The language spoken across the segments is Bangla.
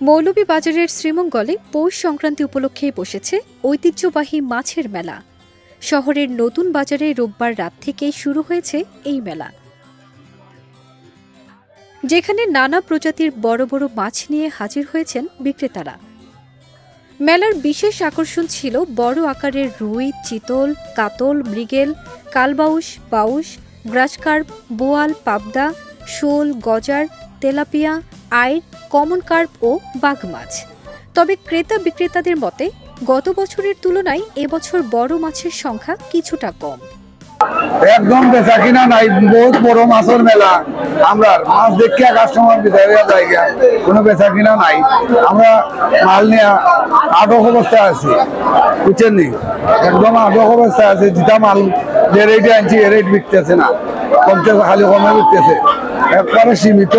মৌলভীবাজারের শ্রীমঙ্গলে পৌষ সংক্রান্তি উপলক্ষে বসেছে ঐতিহ্যবাহী মাছের মেলা। শহরের নতুন বাজারে রোববার রাত থেকেই শুরু হয়েছে এই মেলা, যেখানে নানা প্রজাতির বড় বড় মাছ নিয়ে হাজির হয়েছেন বিক্রেতারা। মেলার বিশেষ আকর্ষণ ছিল বড় আকারের রুই, চিতল, কাতল, মৃগেল, কালবাউস, বাউস, গ্রাসকার্প, বোয়াল, পাবদা, শোল, গজার, তেলাপিয়া, আইড়, কমন কার্প ও বাঘ মাছ। তবে ক্রেতা বিক্রেতাদের মতে গত বছরের তুলনায় এবছর বড় মাছের সংখ্যা কিছুটা কম। একদম বেচা কিনা নাই, বহুত বড় মাছের মেলা। আমরা মাছ দেখিয়া কাস্টমার বিদায় জায়গা কোনো বেচা কিনা নাই। আমরা মাল নিয়ে আটক অবস্থায় আছি, বুঝছেন নি, একদম আটক অবস্থায় আছে। যেটা মাল যে রেটে আনছি এ রেট বিকতেছে না, কমতে খালি কমে বিকতেছে, একবারে সীমিত।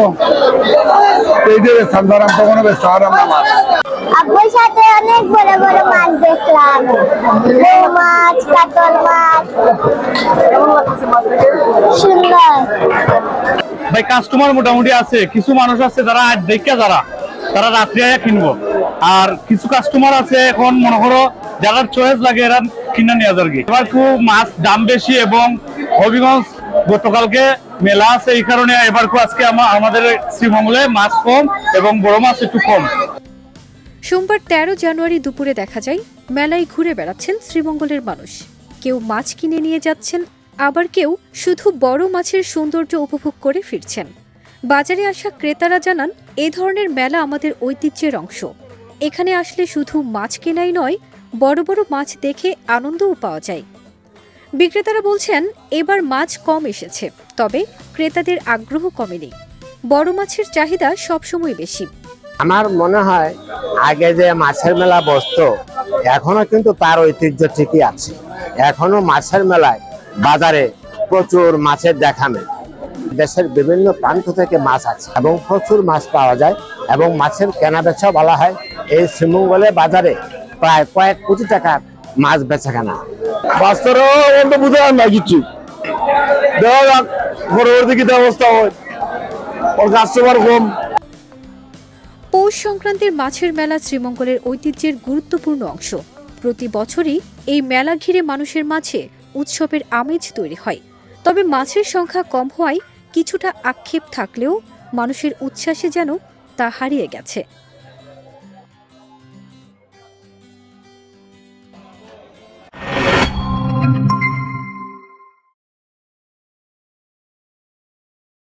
এই যে সান্দারাম তো কোনো বেচা হারাম না মাছ। আব্বুর সাথে অনেক বড় বড় মাছ দেখলাম, বউ মাছ, কাতল মাছ। সুন্দর ভাই, কাস্টমার মোটামুটি আছে। কিছু মানুষ আছে যারা আজ দেখে তারা রাত্রি আয়া কিনবো, আর কিছু কাস্টমার আছে এখন মনে করো যারা চয়েস লাগে এরা কিনে নিয়ে যার কি। এবার খুব মাছ দাম বেশি এবং হবিগঞ্জ গতকালকে মেলা আছে, এই কারণে এবার আজকে আমাদের শ্রীমঙ্গলে মাছ কম এবং বড় মাছ একটু কম। সোমবার 13 জানুয়ারি দুপুরে দেখা যায় মেলায় ঘুরে বেড়াচ্ছেন শ্রীমঙ্গলের মানুষ। কেউ মাছ কিনে নিয়ে যাচ্ছেন, আবার কেউ শুধু বড় মাছের সৌন্দর্য উপভোগ করে ফিরছেন। বাজারে আসা ক্রেতারা জানান, এই ধরনের মেলা আমাদের ঐতিহ্যের অংশ। এখানে আসলে শুধু মাছ কেনাই নয়, বড় বড় মাছ দেখে আনন্দও পাওয়া যায়। বিক্রেতারা বলছেন, এবার মাছ কম এসেছে, তবে ক্রেতাদের আগ্রহ কমেনি। বড় মাছের চাহিদা সবসময় বেশি। আমার মনে হয় আগে যে মাছের মেলা বসতো এখনো কিন্তু তার ঐতিহ্য ঠিকই আছে। এখনো মাছের মেলায় বাজারে প্রচুর মাছের দেখা মেলে। দেশের বিভিন্ন প্রান্ত থেকে মাছ আছে এবং প্রচুর মাছ পাওয়া যায় এবং মাছের কেনা বেচা বলা হয়। এই শ্রীমঙ্গলে বাজারে প্রায় কয়েক কোটি টাকার মাছ বেচা কেনা। বুঝা না কিছু দেওয়া যাক, পরবর্তী কি অবস্থা হয়, ওর কাস্টমার কম। পৌষ সংক্রান্তির মাছের মেলা শ্রীমঙ্গলের ঐতিহ্যের গুরুত্বপূর্ণ অংশ। প্রতি বছরই এই মেলা ঘিরে মানুষের মাঝে উৎসবের আমেজ তৈরি হয়। তবে মাছের সংখ্যা কম হওয়ায় কিছুটা আক্ষেপ থাকলেও মানুষের উচ্ছ্বাসে যেন তা হারিয়ে গেছে।